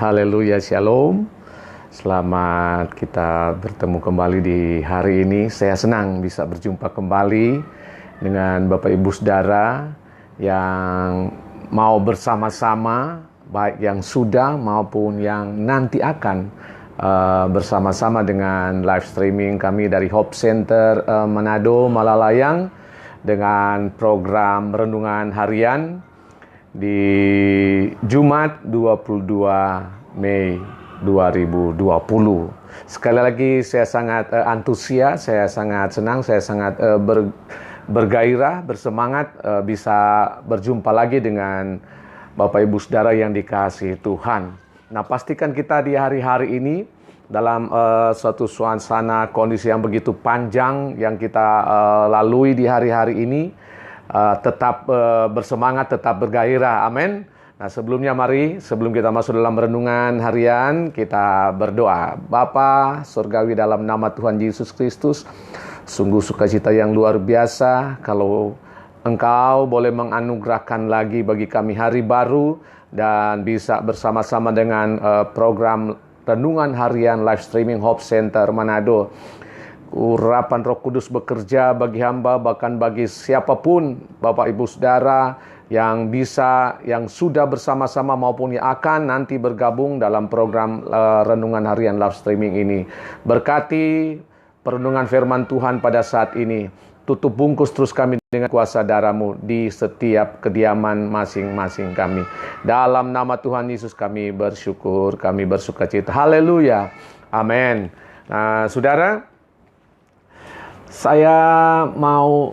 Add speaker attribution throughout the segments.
Speaker 1: Haleluya, shalom. Selamat kita bertemu kembali di hari ini. Saya senang bisa berjumpa kembali dengan Bapak Ibu Saudara yang mau bersama-sama, baik yang sudah maupun yang nanti akan bersama-sama dengan live streaming kami dari Hope Center Manado, Malalayang, dengan program Renungan Harian di Jumat 22 Mei 2020. Sekali lagi saya sangat antusias, saya sangat senang, saya sangat bergairah, bersemangat bisa berjumpa lagi dengan Bapak Ibu Saudara yang dikasihi Tuhan. Nah, pastikan kita di hari-hari ini dalam suatu suasana kondisi yang begitu panjang yang kita lalui di hari-hari ini, tetap bersemangat, tetap bergairah. Amin. Nah, sebelumnya mari, sebelum kita masuk dalam renungan harian, kita berdoa. Bapa surgawi, dalam nama Tuhan Yesus Kristus, sungguh sukacita yang luar biasa kalau Engkau boleh menganugerahkan lagi bagi kami hari baru dan bisa bersama-sama dengan program Renungan Harian live streaming Hope Center Manado. Urapan Roh Kudus bekerja bagi hamba, bahkan bagi siapapun Bapak Ibu Saudara yang bisa, yang sudah bersama-sama maupun yang akan nanti bergabung dalam program Renungan Harian live streaming ini. Berkati perenungan firman Tuhan pada saat ini. Tutup bungkus terus kami dengan kuasa darah-Mu di setiap kediaman masing-masing kami. Dalam nama Tuhan Yesus kami bersyukur, kami bersukacita. Haleluya. Amin. Nah, saudara, saya mau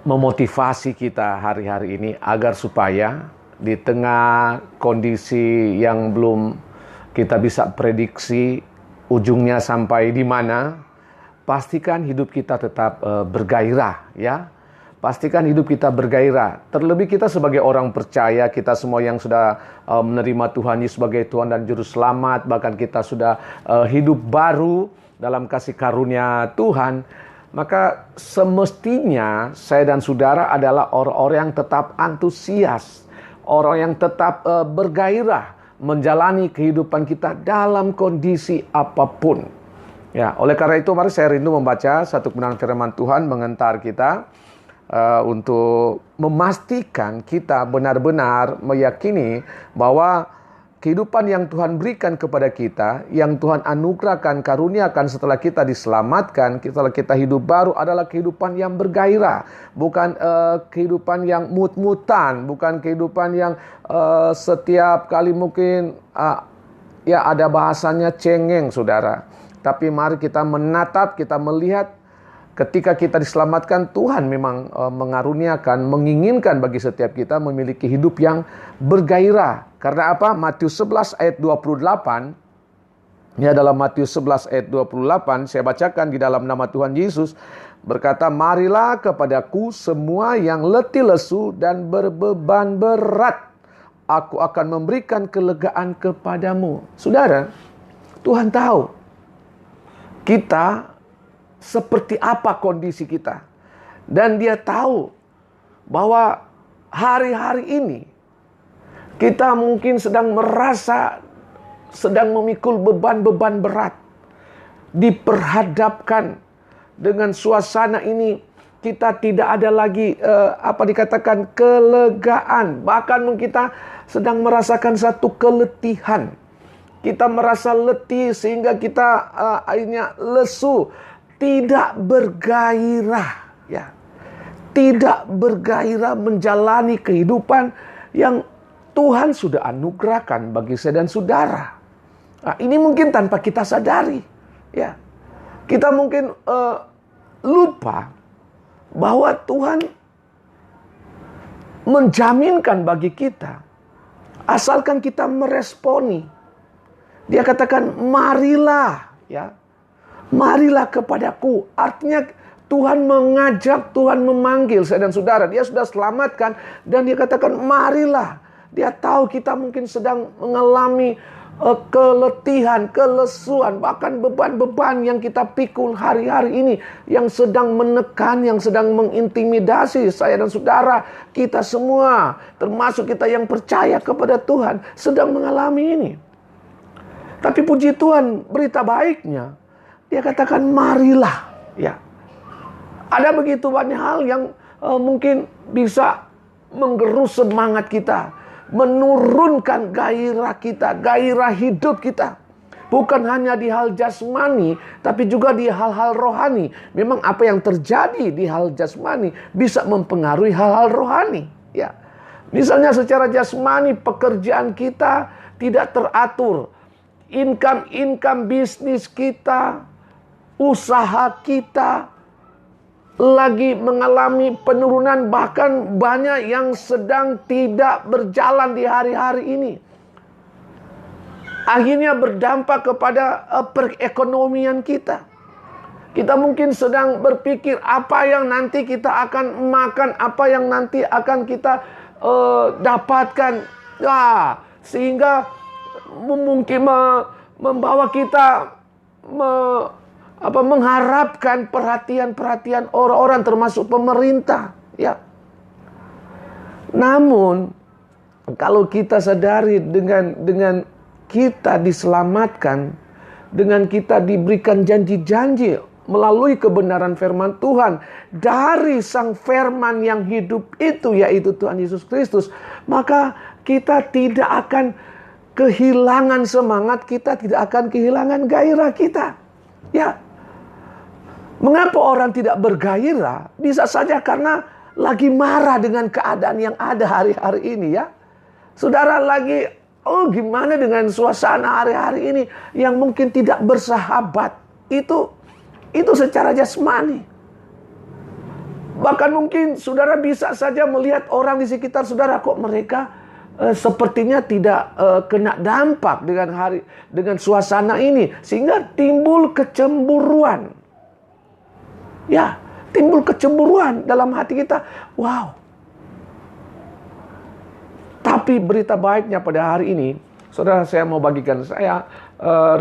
Speaker 1: memotivasi kita hari-hari ini agar supaya di tengah kondisi yang belum kita bisa prediksi ujungnya sampai di mana, pastikan hidup kita tetap bergairah, ya. Pastikan hidup kita bergairah. Terlebih kita sebagai orang percaya, kita semua yang sudah menerima Tuhan Yesus sebagai Tuhan dan Juru Selamat, bahkan kita sudah hidup baru dalam kasih karunia Tuhan, maka semestinya saya dan saudara adalah orang-orang yang tetap antusias, orang yang tetap bergairah menjalani kehidupan kita dalam kondisi apapun. Ya, oleh karena itu mari saya rindu membaca satu kebenaran firman Tuhan mengantar kita untuk memastikan kita benar-benar meyakini bahwa kehidupan yang Tuhan berikan kepada kita, yang Tuhan anugerahkan, karuniakan setelah kita diselamatkan, setelah kita hidup baru adalah kehidupan yang bergairah. Bukan kehidupan yang mut-mutan, bukan kehidupan yang setiap kali mungkin ya ada bahasanya cengeng, saudara. Tapi mari kita menatap, kita melihat ketika kita diselamatkan, Tuhan memang mengaruniakan, menginginkan bagi setiap kita memiliki hidup yang bergairah. Karena apa? Matius 11 ayat 28. Ya, dalam Matius 11 ayat 28, saya bacakan di dalam nama Tuhan Yesus, berkata, "Marilah kepadaku semua yang letih lesu dan berbeban berat. Aku akan memberikan kelegaan kepadamu." Saudara, Tuhan tahu kita seperti apa kondisi kita. Dan Dia tahu bahwa hari-hari ini kita mungkin sedang merasa sedang memikul beban-beban berat. Diperhadapkan dengan suasana ini, kita tidak ada lagi dikatakan kelegaan. Bahkan kita sedang merasakan satu keletihan. Kita merasa letih sehingga kita akhirnya lesu, tidak bergairah, ya. Tidak bergairah menjalani kehidupan yang Tuhan sudah anugerahkan bagi saya dan saudara. Nah, ini mungkin tanpa kita sadari, ya. Kita mungkin lupa bahwa Tuhan menjaminkan bagi kita asalkan kita meresponi. Dia katakan, "Marilah, ya. Marilah kepadaku." Artinya Tuhan mengajak, Tuhan memanggil saya dan saudara. Dia sudah selamatkan dan Dia katakan, "Marilah." Dia tahu kita mungkin sedang mengalami keletihan, kelesuan, bahkan beban-beban yang kita pikul hari-hari ini, yang sedang menekan, yang sedang mengintimidasi saya dan saudara. Kita semua, termasuk kita yang percaya kepada Tuhan, sedang mengalami ini. Tapi puji Tuhan, berita baiknya, dia katakan marilah. Ya, ada begitu banyak hal yang mungkin bisa menggerus semangat kita, menurunkan gairah kita, gairah hidup kita. Bukan hanya di hal jasmani, tapi juga di hal-hal rohani. Memang apa yang terjadi di hal jasmani bisa mempengaruhi hal-hal rohani. Ya, misalnya secara jasmani pekerjaan kita tidak teratur, income bisnis kita, usaha kita lagi mengalami penurunan, bahkan banyak yang sedang tidak berjalan di hari-hari ini. Akhirnya berdampak kepada perekonomian kita. Kita mungkin sedang berpikir apa yang nanti kita akan makan, apa yang nanti akan kita dapatkan. Ya, sehingga mungkin membawa kita mengharapkan perhatian orang-orang termasuk pemerintah. Ya. Namun kalau kita sadari dengan kita diselamatkan, dengan kita diberikan janji-janji melalui kebenaran firman Tuhan dari Sang Firman yang hidup itu, yaitu Tuhan Yesus Kristus, maka kita tidak akan kehilangan semangat, kita tidak akan kehilangan gairah kita. Ya. Mengapa orang tidak bergairah? Bisa saja karena lagi marah dengan keadaan yang ada hari-hari ini, ya. Saudara lagi, gimana dengan suasana hari-hari ini yang mungkin tidak bersahabat. Itu secara jasmani. Bahkan mungkin saudara bisa saja melihat orang di sekitar saudara, kok mereka sepertinya tidak kena dampak dengan suasana ini, sehingga timbul kecemburuan. Ya, timbul kecemburuan dalam hati kita. Wow. Tapi berita baiknya pada hari ini, saudara, saya mau bagikan, saya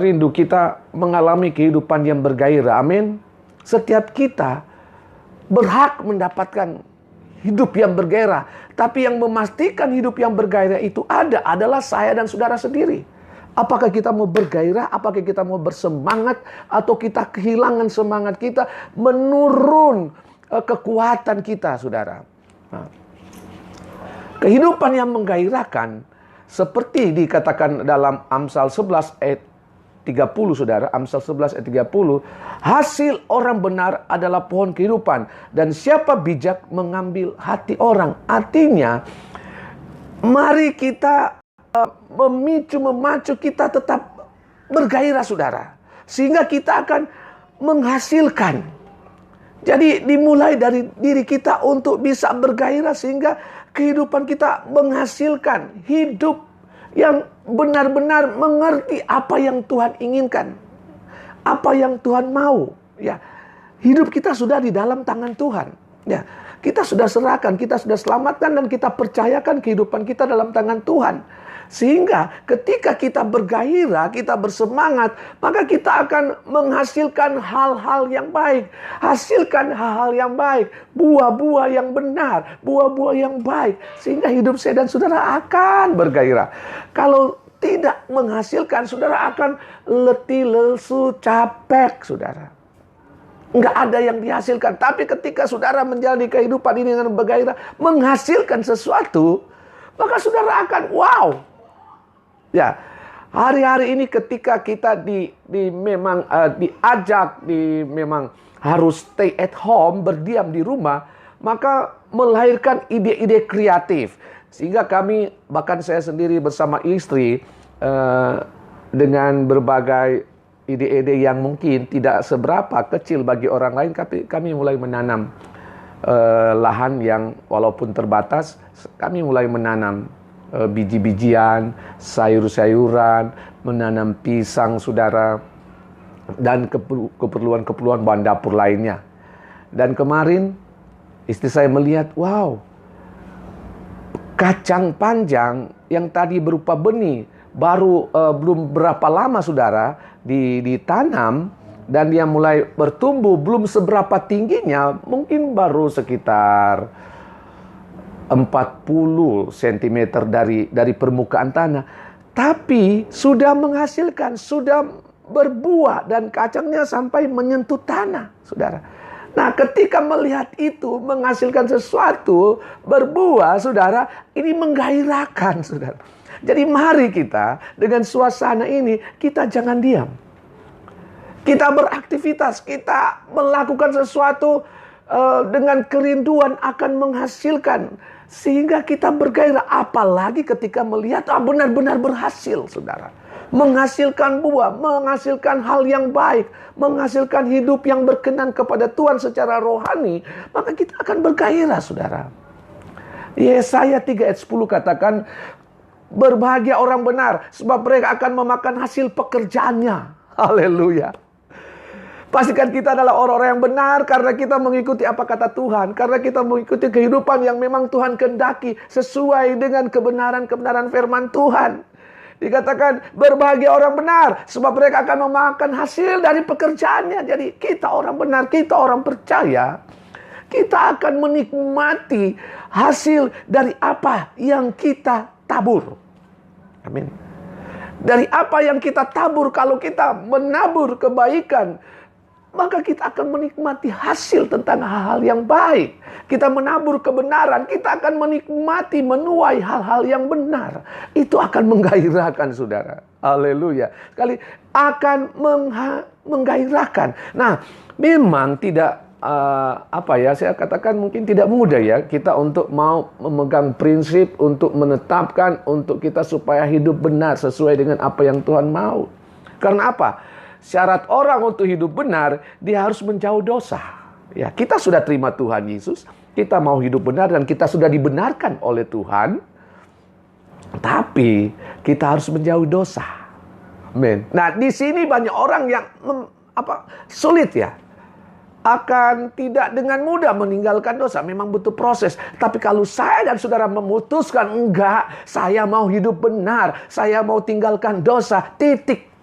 Speaker 1: rindu kita mengalami kehidupan yang bergairah. Amin. Setiap kita berhak mendapatkan hidup yang bergairah. Tapi yang memastikan hidup yang bergairah itu adalah saya dan saudara sendiri. Apakah kita mau bergairah, apakah kita mau bersemangat, atau kita kehilangan semangat kita, menurun kekuatan kita, saudara. Nah, kehidupan yang menggairahkan seperti dikatakan dalam Amsal 11 ayat 30, saudara. Amsal 11 ayat 30. Hasil orang benar adalah pohon kehidupan, dan siapa bijak mengambil hati orang. Artinya, mari kita memacu kita tetap bergairah, saudara. Sehingga kita akan menghasilkan. Jadi dimulai dari diri kita untuk bisa bergairah, sehingga kehidupan kita menghasilkan hidup yang benar-benar mengerti apa yang Tuhan inginkan, apa yang Tuhan mau. Ya, hidup kita sudah di dalam tangan Tuhan. Ya, kita sudah serahkan, kita sudah selamatkan, dan kita percayakan kehidupan kita dalam tangan Tuhan. Sehingga ketika kita bergairah, kita bersemangat, maka kita akan menghasilkan hal-hal yang baik. Hasilkan hal-hal yang baik, buah-buah yang benar, buah-buah yang baik. Sehingga hidup saya dan saudara akan bergairah. Kalau tidak menghasilkan, saudara akan letih, lesu, capek, saudara. Enggak ada yang dihasilkan. Tapi ketika saudara menjalani kehidupan ini dengan bergairah, menghasilkan sesuatu, maka saudara akan wow. Ya, hari-hari ini ketika kita memang diajak, memang harus stay at home, berdiam di rumah, maka melahirkan ide-ide kreatif. Sehingga kami, bahkan saya sendiri bersama istri, dengan berbagai ide-ide yang mungkin tidak seberapa kecil bagi orang lain, kami mulai menanam lahan yang walaupun terbatas, kami mulai menanam biji-bijian, sayur-sayuran, menanam pisang, saudara, dan keperluan-keperluan bahan dapur lainnya. Dan kemarin istri saya melihat, wow, kacang panjang yang tadi berupa benih, baru belum berapa lama, saudara, ditanam, dan dia mulai bertumbuh, belum seberapa tingginya, mungkin baru sekitar 40 cm dari permukaan tanah. Tapi sudah menghasilkan, sudah berbuah dan kacangnya sampai menyentuh tanah, saudara. Nah, ketika melihat itu menghasilkan sesuatu, berbuah, saudara, ini menggairahkan, saudara. Jadi mari kita dengan suasana ini, kita jangan diam. Kita beraktivitas, kita melakukan sesuatu dengan kerinduan akan menghasilkan. Sehingga kita bergairah, apalagi ketika melihat benar-benar berhasil, saudara. Menghasilkan buah, menghasilkan hal yang baik, menghasilkan hidup yang berkenan kepada Tuhan secara rohani, maka kita akan bergairah, saudara. Yesaya 3 ayat 10 katakan, berbahagia orang benar, sebab mereka akan memakan hasil pekerjaannya. Haleluya. Pastikan kita adalah orang-orang yang benar karena kita mengikuti apa kata Tuhan. Karena kita mengikuti kehidupan yang memang Tuhan kehendaki sesuai dengan kebenaran-kebenaran firman Tuhan. Dikatakan berbahagia orang benar sebab mereka akan memakan hasil dari pekerjaannya. Jadi kita orang benar, kita orang percaya, kita akan menikmati hasil dari apa yang kita tabur. Amin. Dari apa yang kita tabur, kalau kita menabur kebaikan, maka kita akan menikmati hasil tentang hal-hal yang baik. Kita menabur kebenaran, kita akan menikmati, menuai hal-hal yang benar. Itu akan menggairahkan, saudara. Haleluya. Sekali akan menggairahkan. Nah, memang tidak saya katakan mungkin tidak mudah ya kita untuk mau memegang prinsip, untuk menetapkan, untuk kita supaya hidup benar sesuai dengan apa yang Tuhan mau. Karena apa? Syarat orang untuk hidup benar, dia harus menjauh dosa. Ya, kita sudah terima Tuhan Yesus, kita mau hidup benar dan kita sudah dibenarkan oleh Tuhan. Tapi kita harus menjauh dosa. Amin. Nah, di sini banyak orang yang sulit ya. Akan tidak dengan mudah meninggalkan dosa. Memang butuh proses. Tapi kalau saya dan saudara memutuskan, enggak, saya mau hidup benar, saya mau tinggalkan dosa, titik.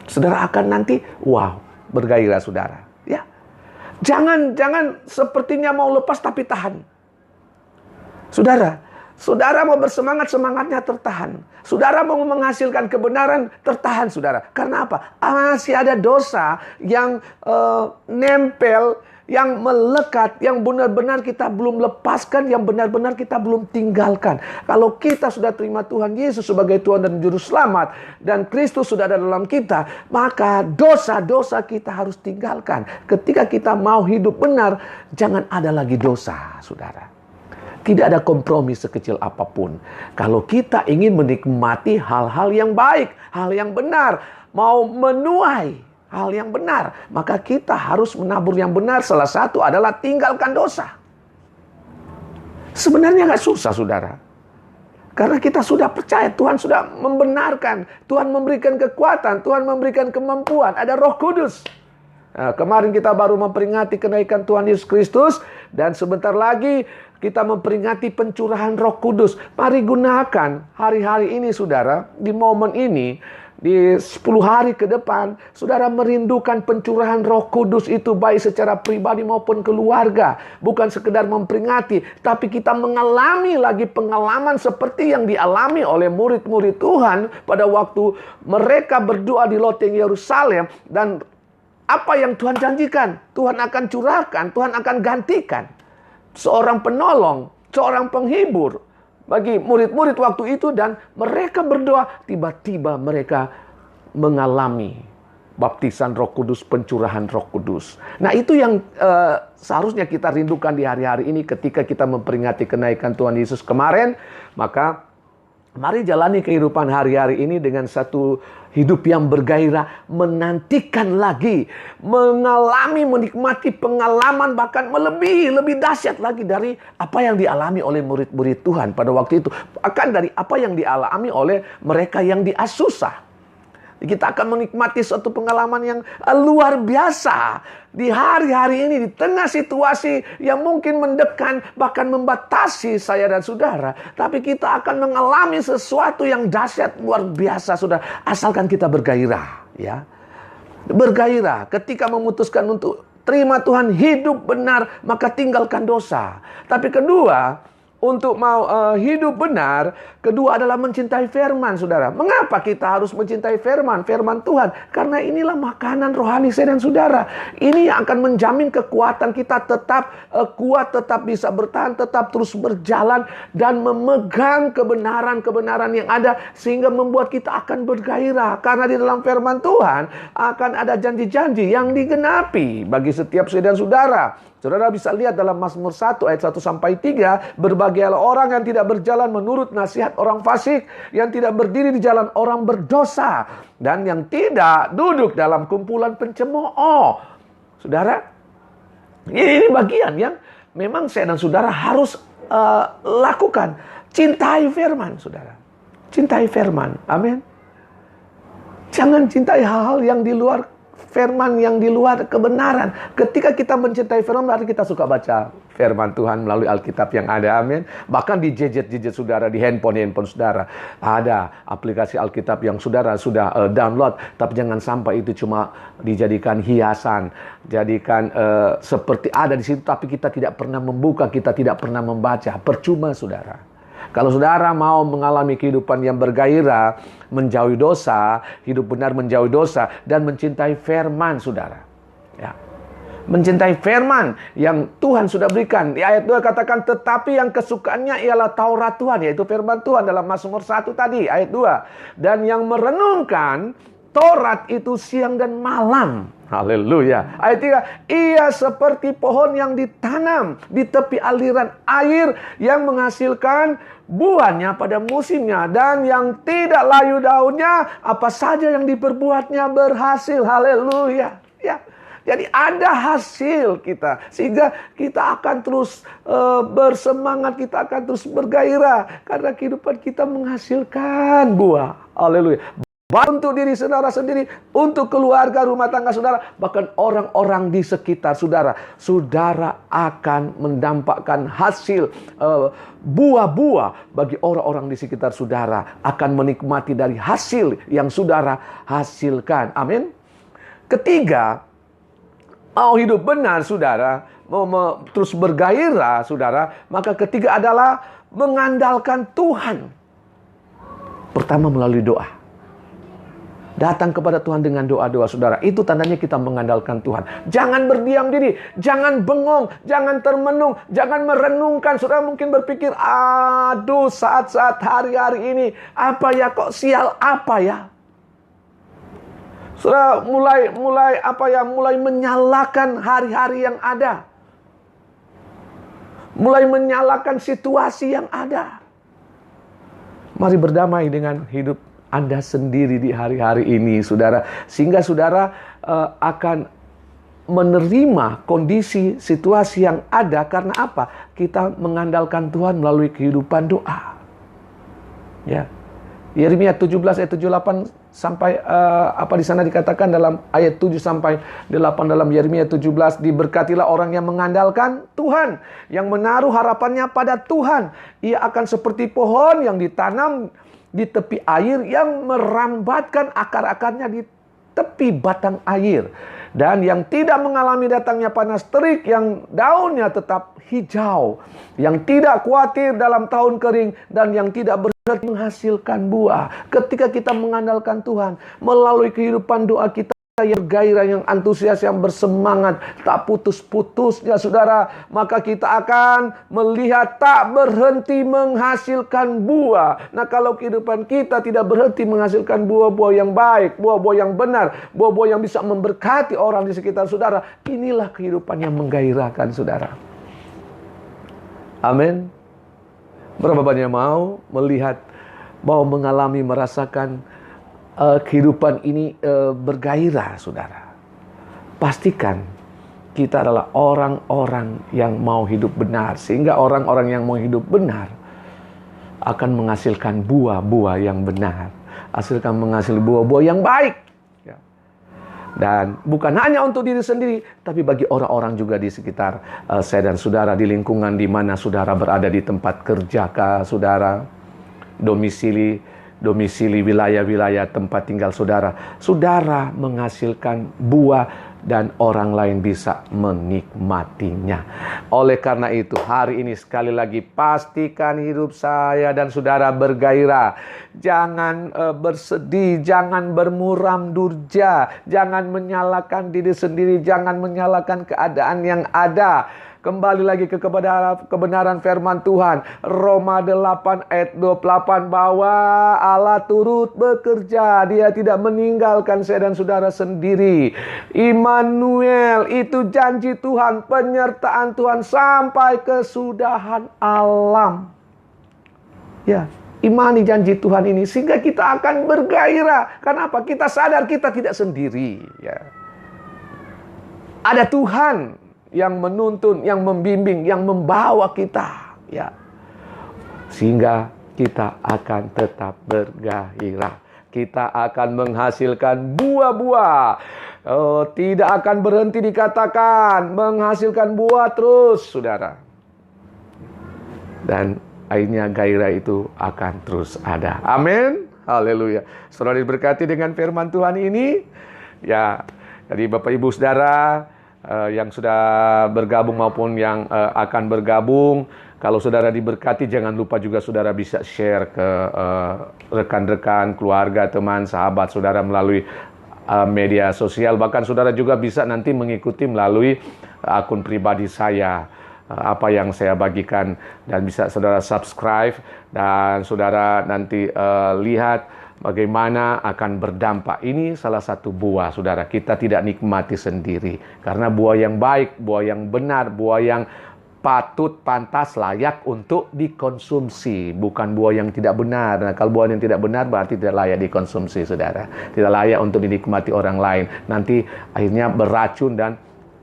Speaker 1: Saudara akan nanti, bergairah saudara. Ya, jangan sepertinya mau lepas tapi tahan. Saudara mau bersemangat, semangatnya tertahan. Saudara mau menghasilkan kebenaran, tertahan saudara. Karena apa? Masih ada dosa yang nempel, yang melekat, yang benar-benar kita belum lepaskan, yang benar-benar kita belum tinggalkan. Kalau kita sudah terima Tuhan Yesus sebagai Tuhan dan Juru Selamat, dan Kristus sudah ada dalam kita, maka dosa-dosa kita harus tinggalkan. Ketika kita mau hidup benar, jangan ada lagi dosa, saudara. Tidak ada kompromi sekecil apapun. Kalau kita ingin menikmati hal-hal yang baik, hal yang benar, mau menuai hal yang benar, maka kita harus menabur yang benar. Salah satu adalah tinggalkan dosa. Sebenarnya gak susah, saudara. Karena kita sudah percaya, Tuhan sudah membenarkan, Tuhan memberikan kekuatan, Tuhan memberikan kemampuan, ada Roh Kudus. Nah, kemarin kita baru memperingati kenaikan Tuhan Yesus Kristus, dan sebentar lagi kita memperingati pencurahan Roh Kudus. Mari gunakan hari-hari ini, saudara, di momen ini, di 10 hari ke depan, saudara merindukan pencurahan Roh Kudus itu baik secara pribadi maupun keluarga. Bukan sekedar memperingati, tapi kita mengalami lagi pengalaman seperti yang dialami oleh murid-murid Tuhan pada waktu mereka berdoa di loteng Yerusalem. Dan apa yang Tuhan janjikan, Tuhan akan curahkan, Tuhan akan gantikan. Seorang penolong, seorang penghibur bagi murid-murid waktu itu, dan mereka berdoa, tiba-tiba mereka mengalami baptisan Roh Kudus, pencurahan Roh Kudus. Nah, itu yang seharusnya kita rindukan di hari-hari ini ketika kita memperingati kenaikan Tuhan Yesus kemarin. Maka mari jalani kehidupan hari-hari ini dengan satu hidup yang bergairah, menantikan lagi, mengalami, menikmati pengalaman, bahkan melebihi, lebih dahsyat lagi dari apa yang dialami oleh murid-murid Tuhan pada waktu itu. Bahkan dari apa yang dialami oleh mereka yang di Azusa. Kita akan menikmati suatu pengalaman yang luar biasa di hari-hari ini, di tengah situasi yang mungkin mendekan, bahkan membatasi saya dan saudara. Tapi kita akan mengalami sesuatu yang dahsyat, luar biasa, saudara. Asalkan kita bergairah, ya. Bergairah ketika memutuskan untuk terima Tuhan, hidup benar, maka tinggalkan dosa. Tapi kedua, untuk mau hidup benar, kedua adalah mencintai firman, saudara. Mengapa kita harus mencintai firman Tuhan? Karena inilah makanan rohani saya dan saudara. Ini yang akan menjamin kekuatan kita tetap kuat, tetap bisa bertahan, tetap terus berjalan dan memegang kebenaran-kebenaran yang ada sehingga membuat kita akan bergairah. Karena di dalam firman Tuhan akan ada janji-janji yang digenapi bagi setiap saya dan saudara. Saudara bisa lihat dalam Mazmur 1 ayat 1 sampai 3, berbahagialah orang yang tidak berjalan menurut nasihat orang fasik, yang tidak berdiri di jalan orang berdosa, dan yang tidak duduk dalam kumpulan pencemooh. Saudara, ini bagian yang memang saya dan saudara harus lakukan. Cintai firman, saudara. Cintai firman. Amin. Jangan cintai hal-hal yang di luar firman, yang di luar kebenaran. Ketika kita mencintai firman, berarti kita suka baca firman Tuhan melalui Alkitab yang ada. Amin. Bahkan di gadget saudara, di handphone saudara, ada aplikasi Alkitab yang saudara sudah download. Tapi jangan sampai itu cuma dijadikan hiasan, jadikan seperti ada di situ, tapi kita tidak pernah membuka, kita tidak pernah membaca. Percuma, saudara. Kalau saudara mau mengalami kehidupan yang bergairah, menjauhi dosa, hidup benar menjauhi dosa, dan mencintai firman, saudara. Ya. Mencintai firman yang Tuhan sudah berikan. Di ayat 2 katakan, tetapi yang kesukaannya ialah Taurat Tuhan, yaitu firman Tuhan dalam Mazmur 1 tadi, ayat 2. Dan yang merenungkan Taurat itu siang dan malam. Haleluya. Ayat 3. Ia seperti pohon yang ditanam di tepi aliran air yang menghasilkan buahnya pada musimnya. Dan yang tidak layu daunnya, apa saja yang diperbuatnya berhasil. Haleluya. Ya. Jadi ada hasil kita. Sehingga kita akan terus bersemangat. Kita akan terus bergairah. Karena kehidupan kita menghasilkan buah. Haleluya. Untuk diri saudara sendiri, untuk keluarga, rumah tangga saudara, bahkan orang-orang di sekitar saudara. Saudara akan mendampakkan hasil buah-buah bagi orang-orang di sekitar saudara. Akan menikmati dari hasil yang saudara hasilkan. Amin. Ketiga, mau hidup benar saudara, mau terus bergairah saudara, maka ketiga adalah mengandalkan Tuhan. Pertama melalui doa. Datang kepada Tuhan dengan doa-doa saudara. Itu tandanya kita mengandalkan Tuhan. Jangan berdiam diri. Jangan bengong. Jangan termenung. Jangan merenungkan. Saudara mungkin berpikir, aduh saat-saat hari-hari ini, apa ya, kok sial apa ya? Saudara mulai menyalahkan hari-hari yang ada. Mulai menyalahkan situasi yang ada. Mari berdamai dengan hidup Anda sendiri di hari-hari ini, saudara. Sehingga saudara akan menerima kondisi, situasi yang ada. Karena apa? Kita mengandalkan Tuhan melalui kehidupan doa. Ya. Yeremia 17 ayat 78 sampai di sana dikatakan dalam ayat 7 sampai 8 dalam Yeremia 17, diberkatilah orang yang mengandalkan Tuhan, yang menaruh harapannya pada Tuhan. Ia akan seperti pohon yang ditanam di tepi air, yang merambatkan akar-akarnya di tepi batang air, dan yang tidak mengalami datangnya panas terik, yang daunnya tetap hijau, yang tidak khawatir dalam tahun kering, dan yang tidak berhenti menghasilkan buah. Ketika kita mengandalkan Tuhan melalui kehidupan doa kita yang bergairah, yang antusias, yang bersemangat, tak putus-putusnya saudara, maka kita akan melihat tak berhenti menghasilkan buah. Nah, kalau kehidupan kita tidak berhenti menghasilkan buah-buah yang baik, buah-buah yang benar, buah-buah yang bisa memberkati orang di sekitar saudara, inilah kehidupan yang menggairahkan saudara. Amin. Berapa banyak mau melihat, mau mengalami, merasakan kehidupan ini bergairah, saudara. Pastikan kita adalah orang-orang yang mau hidup benar. Sehingga orang-orang yang mau hidup benar akan menghasilkan buah-buah yang benar. Menghasilkan buah-buah yang baik. Ya. Dan bukan hanya untuk diri sendiri, tapi bagi orang-orang juga di sekitar saya dan saudara, di lingkungan di mana saudara berada, di tempat kerja saudara, domisili wilayah-wilayah tempat tinggal saudara. Saudara menghasilkan buah dan orang lain bisa menikmatinya. Oleh karena itu, hari ini sekali lagi pastikan hidup saya dan saudara bergairah. Jangan bersedih, jangan bermuram durja, jangan menyalahkan diri sendiri, jangan menyalahkan keadaan yang ada. Kembali lagi ke kebenaran firman Tuhan. Roma 8 ayat 28 bahwa Allah turut bekerja. Dia tidak meninggalkan saya dan saudara sendiri. Immanuel, itu janji Tuhan, penyertaan Tuhan sampai kesudahan alam. Ya, imani janji Tuhan ini sehingga kita akan bergairah. Kenapa? Kita sadar kita tidak sendiri. Ya. Ada Tuhan yang menuntun, yang membimbing, yang membawa kita, ya, sehingga kita akan tetap bergairah. Kita akan menghasilkan buah-buah. Tidak akan berhenti dikatakan, menghasilkan buah terus, saudara. Dan akhirnya gairah itu akan terus ada. Amin. Haleluya. Saudara diberkati dengan firman Tuhan ini. Ya, jadi Bapak Ibu Saudara yang sudah bergabung maupun yang akan bergabung, kalau saudara diberkati, jangan lupa juga saudara bisa share ke rekan-rekan, keluarga, teman, sahabat saudara melalui media sosial. Bahkan saudara juga bisa nanti mengikuti melalui akun pribadi saya, apa yang saya bagikan, dan bisa saudara subscribe dan saudara nanti lihat bagaimana akan berdampak. Ini salah satu buah, saudara. Kita tidak nikmati sendiri. Karena buah yang baik, buah yang benar, buah yang patut, pantas, layak untuk dikonsumsi. Bukan buah yang tidak benar. Nah, kalau buah yang tidak benar berarti tidak layak dikonsumsi, saudara. Tidak layak untuk dinikmati orang lain. Nanti akhirnya beracun dan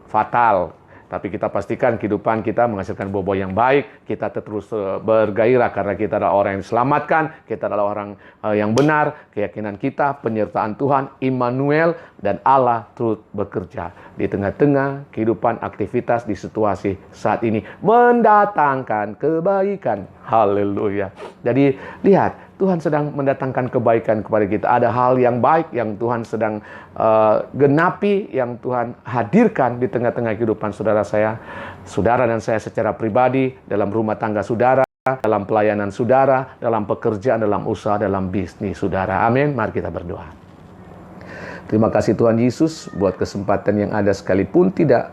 Speaker 1: fatal. Tapi kita pastikan kehidupan kita menghasilkan buah-buah yang baik. Kita terus bergairah karena kita adalah orang yang diselamatkan. Kita adalah orang yang benar. Keyakinan kita, penyertaan Tuhan, Immanuel, dan Allah turut bekerja di tengah-tengah kehidupan, aktivitas di situasi saat ini, mendatangkan kebaikan. Haleluya. Jadi lihat, Tuhan sedang mendatangkan kebaikan kepada kita. Ada hal yang baik yang Tuhan sedang genapi, yang Tuhan hadirkan di tengah-tengah kehidupan saudara dan saya secara pribadi, dalam rumah tangga saudara, dalam pelayanan saudara, dalam pekerjaan, dalam usaha, dalam bisnis saudara. Amin. Mari kita berdoa. Terima kasih Tuhan Yesus buat kesempatan yang ada, sekalipun tidak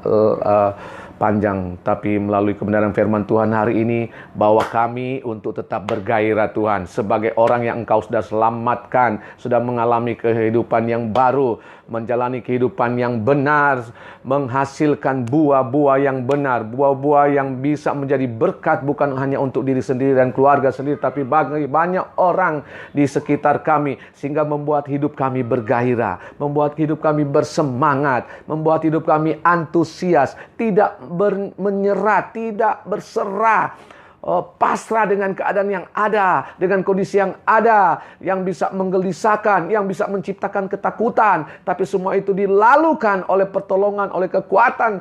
Speaker 1: panjang, tapi melalui kebenaran firman Tuhan hari ini, bawa kami untuk tetap bergairah Tuhan, sebagai orang yang Engkau sudah selamatkan, sudah mengalami kehidupan yang baru, menjalani kehidupan yang benar, menghasilkan buah-buah yang benar, buah-buah yang bisa menjadi berkat bukan hanya untuk diri sendiri dan keluarga sendiri, tapi bagi banyak orang di sekitar kami, sehingga membuat hidup kami bergairah, membuat hidup kami bersemangat, membuat hidup kami antusias, tidak menyerah, tidak berserah, pasrah dengan keadaan yang ada, dengan kondisi yang ada, yang bisa menggelisahkan, yang bisa menciptakan ketakutan. Tapi semua itu dilalukan oleh pertolongan, oleh kekuatan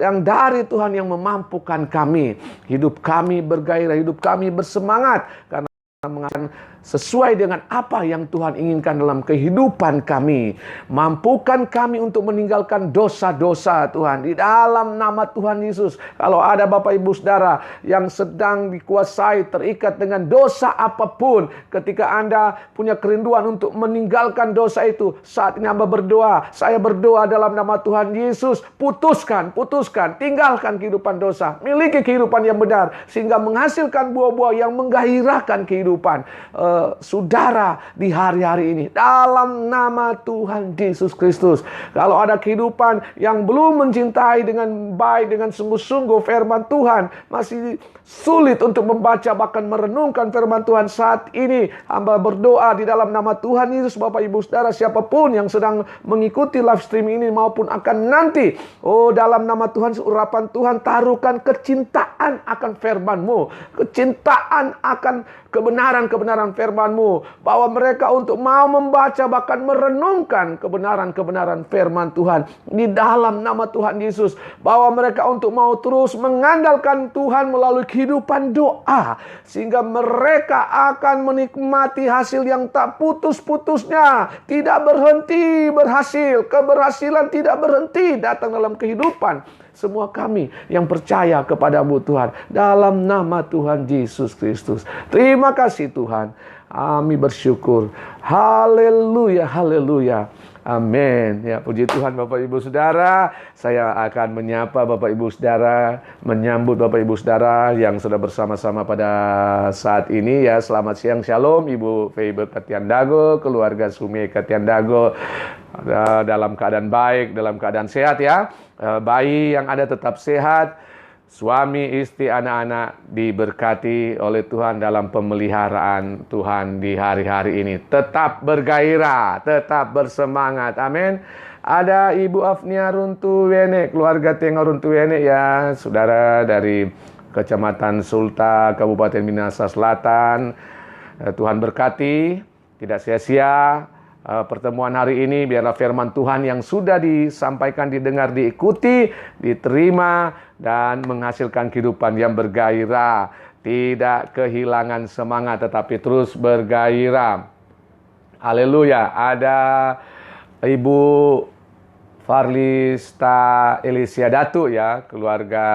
Speaker 1: yang dari Tuhan yang memampukan kami. Hidup kami bergairah, hidup kami bersemangat, karena mengatakan sesuai dengan apa yang Tuhan inginkan dalam kehidupan kami. Mampukan kami untuk meninggalkan dosa-dosa Tuhan, di dalam nama Tuhan Yesus. Kalau ada Bapak Ibu Saudara yang sedang dikuasai, terikat dengan dosa apapun, ketika Anda punya kerinduan untuk meninggalkan dosa itu, saat ini hamba berdoa, saya berdoa dalam nama Tuhan Yesus, putuskan, tinggalkan kehidupan dosa, miliki kehidupan yang benar, sehingga menghasilkan buah-buah yang menggairahkan kehidupan saudara di hari-hari ini, dalam nama Tuhan Yesus Kristus. Kalau ada kehidupan yang belum mencintai dengan baik, dengan sungguh-sungguh firman Tuhan, masih sulit untuk membaca bahkan merenungkan firman Tuhan saat ini, hamba berdoa di dalam nama Tuhan Yesus, Bapak Ibu Saudara, siapapun yang sedang mengikuti live stream ini maupun akan nanti, dalam nama Tuhan, urapan Tuhan, taruhkan kecintaan akan firman-Mu, kecintaan akan kebenaran-kebenaran firman-Mu. Bawa mereka untuk mau membaca bahkan merenungkan kebenaran-kebenaran firman Tuhan di dalam nama Tuhan Yesus. Bawa mereka untuk mau terus mengandalkan Tuhan melalui kehidupan doa, sehingga mereka akan menikmati hasil yang tak putus-putusnya, tidak berhenti berhasil. Keberhasilan tidak berhenti datang dalam kehidupan semua kami yang percaya kepada-Mu Tuhan, dalam nama Tuhan Yesus Kristus. Terima kasih Tuhan. Kami bersyukur. Haleluya, haleluya. Amin. Ya, puji Tuhan Bapak Ibu Saudara. Saya akan menyapa Bapak Ibu Saudara, menyambut Bapak Ibu Saudara yang sudah bersama-sama pada saat ini ya. Selamat siang, Shalom Ibu Feibe Katiandago, keluarga Sumi Katiandago. Dalam keadaan baik, dalam keadaan sehat ya. Bayi yang ada tetap sehat. Suami, istri, anak-anak diberkati oleh Tuhan dalam pemeliharaan Tuhan di hari-hari ini. Tetap bergairah, tetap bersemangat. Amin. Ada Ibu Afnia Runtuwene, keluarga Tengah Runtuwene ya, saudara dari Kecamatan Sulta, Kabupaten Minahasa Selatan. Tuhan berkati, tidak sia-sia. Pertemuan hari ini biarlah firman Tuhan yang sudah disampaikan, didengar, diikuti, diterima dan menghasilkan kehidupan yang bergairah, tidak kehilangan semangat tetapi terus bergairah. Haleluya. Ada Ibu Farlista Elisia Datu ya, keluarga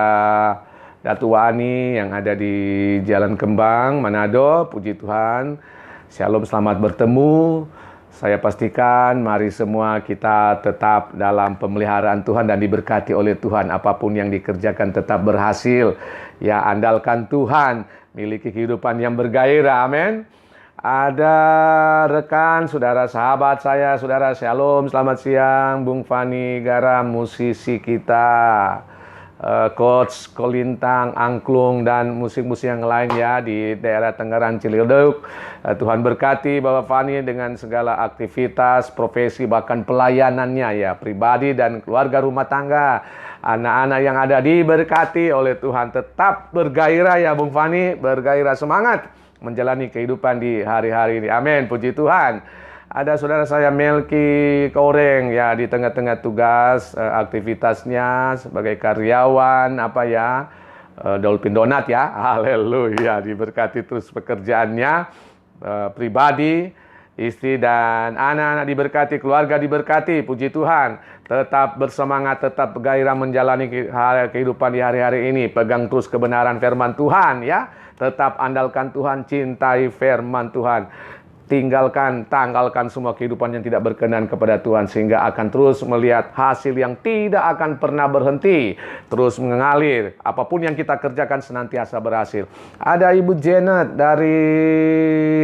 Speaker 1: Datu Wani yang ada di Jalan Kembang, Manado. Puji Tuhan. Shalom, selamat bertemu. Saya pastikan mari semua kita tetap dalam pemeliharaan Tuhan dan diberkati oleh Tuhan. Apapun yang dikerjakan tetap berhasil. Ya, andalkan Tuhan, miliki kehidupan yang bergairah. Amin. Ada rekan, saudara, sahabat saya, saudara, Shalom, selamat siang. Bung Fani Garam, musisi kita. Coach Kolintang, Angklung, dan musik-musik yang lain ya di daerah Tenggaran Ciledug. Tuhan berkati Bapak Fani dengan segala aktivitas, profesi, bahkan pelayanannya ya, pribadi dan keluarga rumah tangga. Anak-anak yang ada diberkati oleh Tuhan. Tetap bergairah ya Bung Fani, bergairah, semangat menjalani kehidupan di hari-hari ini. Amin, puji Tuhan. Ada saudara saya Melki Koreng ya, di tengah-tengah tugas aktivitasnya sebagai karyawan Dolphin Donat ya. Haleluya, diberkati terus pekerjaannya, pribadi, istri dan anak-anak diberkati, keluarga diberkati. Puji Tuhan. Tetap bersemangat, tetap gairah menjalani kehidupan di hari-hari ini. Pegang terus kebenaran firman Tuhan ya. Tetap andalkan Tuhan, cintai firman Tuhan. Tanggalkan semua kehidupan yang tidak berkenan kepada Tuhan, sehingga akan terus melihat hasil yang tidak akan pernah berhenti, terus mengalir. Apapun yang kita kerjakan senantiasa berhasil. Ada Ibu Janet dari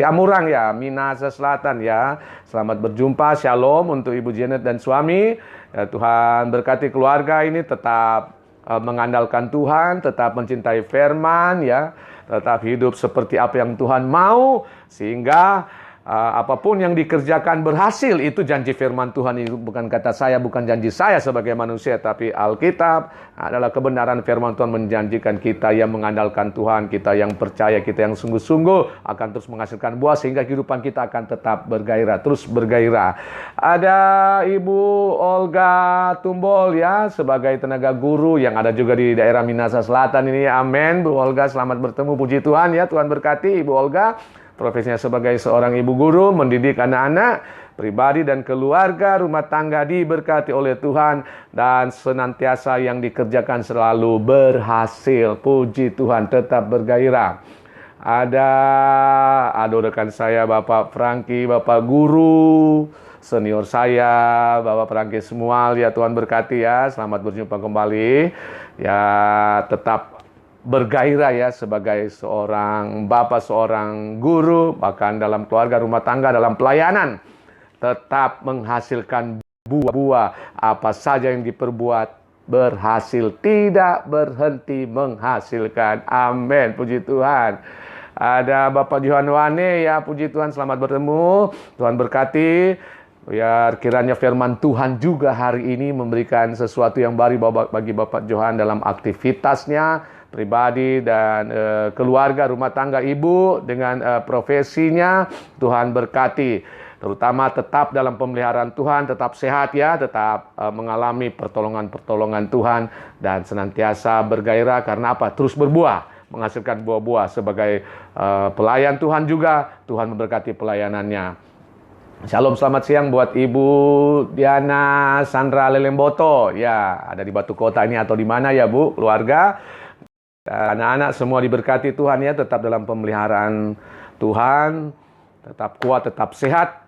Speaker 1: Amurang ya, Minahasa Selatan ya. Selamat berjumpa, Shalom untuk Ibu Janet dan suami. Ya, Tuhan berkati keluarga ini, tetap mengandalkan Tuhan, tetap mencintai firman ya, tetap hidup seperti apa yang Tuhan mau, sehingga apapun yang dikerjakan berhasil. Itu janji firman Tuhan, itu bukan kata saya, bukan janji saya sebagai manusia, tapi Alkitab adalah kebenaran firman Tuhan menjanjikan kita yang mengandalkan Tuhan, kita yang percaya, kita yang sungguh-sungguh akan terus menghasilkan buah, sehingga kehidupan kita akan tetap bergairah, terus bergairah. Ada Ibu Olga Tumbol ya, sebagai tenaga guru yang ada juga di daerah Minahasa Selatan ini. Amin, Bu Olga, selamat bertemu, puji Tuhan ya. Tuhan berkati Ibu Olga. Profesinya sebagai seorang ibu guru, mendidik anak-anak, pribadi dan keluarga rumah tangga diberkati oleh Tuhan, dan senantiasa yang dikerjakan selalu berhasil. Puji Tuhan, tetap bergairah. Ada rekan saya Bapak Franky, Bapak guru senior saya, Bapak Franky Semual ya. Tuhan berkati ya. Selamat berjumpa kembali. Ya, tetap bergairah ya sebagai seorang bapak, seorang guru, bahkan dalam keluarga rumah tangga, dalam pelayanan. Tetap menghasilkan buah-buah, apa saja yang diperbuat berhasil, tidak berhenti menghasilkan. Amin, puji Tuhan. Ada Bapak Johan Wane ya, puji Tuhan, selamat bertemu. Tuhan berkati. Biar kiranya firman Tuhan juga hari ini memberikan sesuatu yang baru bagi Bapak Johan dalam aktivitasnya, pribadi dan keluarga, rumah tangga ibu dengan profesinya. Tuhan berkati. Terutama tetap dalam pemeliharaan Tuhan, tetap sehat ya, tetap mengalami pertolongan-pertolongan Tuhan dan senantiasa bergairah karena apa? Terus berbuah, menghasilkan buah-buah sebagai pelayan Tuhan juga. Tuhan memberkati pelayanannya. Shalom, selamat siang buat Ibu Diana Sandra Lelemboto. Ya, ada di Batu Kota ini atau di mana ya Bu, keluarga. Anak-anak semua diberkati Tuhan ya, tetap dalam pemeliharaan Tuhan, tetap kuat, tetap sehat.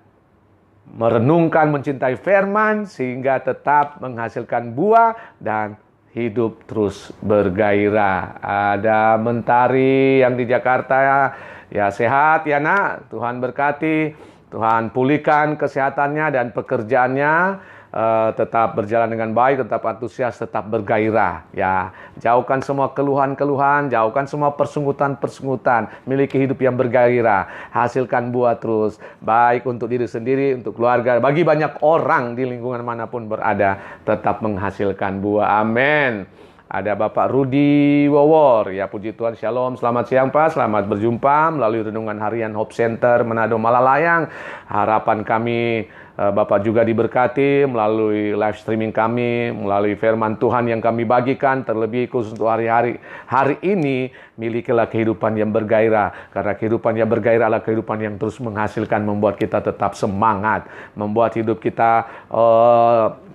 Speaker 1: Merenungkan, mencintai firman sehingga tetap menghasilkan buah dan hidup terus bergairah. Ada Mentari yang di Jakarta ya, sehat ya nak, Tuhan berkati, Tuhan pulihkan kesehatannya dan pekerjaannya, tetap berjalan dengan baik, tetap antusias, tetap bergairah ya. Jauhkan semua keluhan-keluhan, jauhkan semua persungutan-persungutan, miliki hidup yang bergairah, hasilkan buah terus, baik untuk diri sendiri, untuk keluarga, bagi banyak orang di lingkungan manapun berada, tetap menghasilkan buah. Amin. Ada Bapak Rudi Wawor, ya puji Tuhan, shalom, selamat siang Pak, selamat berjumpa melalui Renungan Harian Hope Center Manado Malalayang. Harapan kami Bapak juga diberkati melalui live streaming kami, melalui firman Tuhan yang kami bagikan, terlebih khusus untuk hari ini, milikilah kehidupan yang bergairah, karena kehidupan yang bergairah adalah kehidupan yang terus menghasilkan, membuat kita tetap semangat, membuat hidup kita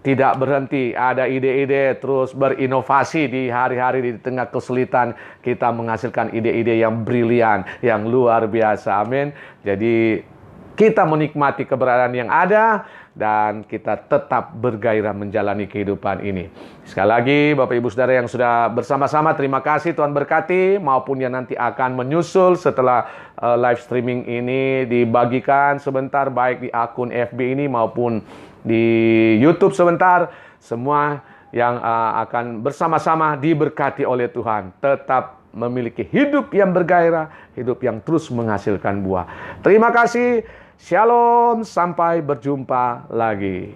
Speaker 1: tidak berhenti, ada ide-ide, terus berinovasi di hari-hari di tengah kesulitan, kita menghasilkan ide-ide yang brilian, yang luar biasa, amin. Jadi kita menikmati keberadaan yang ada dan kita tetap bergairah menjalani kehidupan ini. Sekali lagi Bapak Ibu Saudara yang sudah bersama-sama, terima kasih, Tuhan berkati, maupun yang nanti akan menyusul setelah live streaming ini dibagikan sebentar, baik di akun FB ini maupun di YouTube sebentar. Semua yang akan bersama-sama diberkati oleh Tuhan, tetap memiliki hidup yang bergairah, hidup yang terus menghasilkan buah. Terima kasih. Shalom, sampai berjumpa lagi.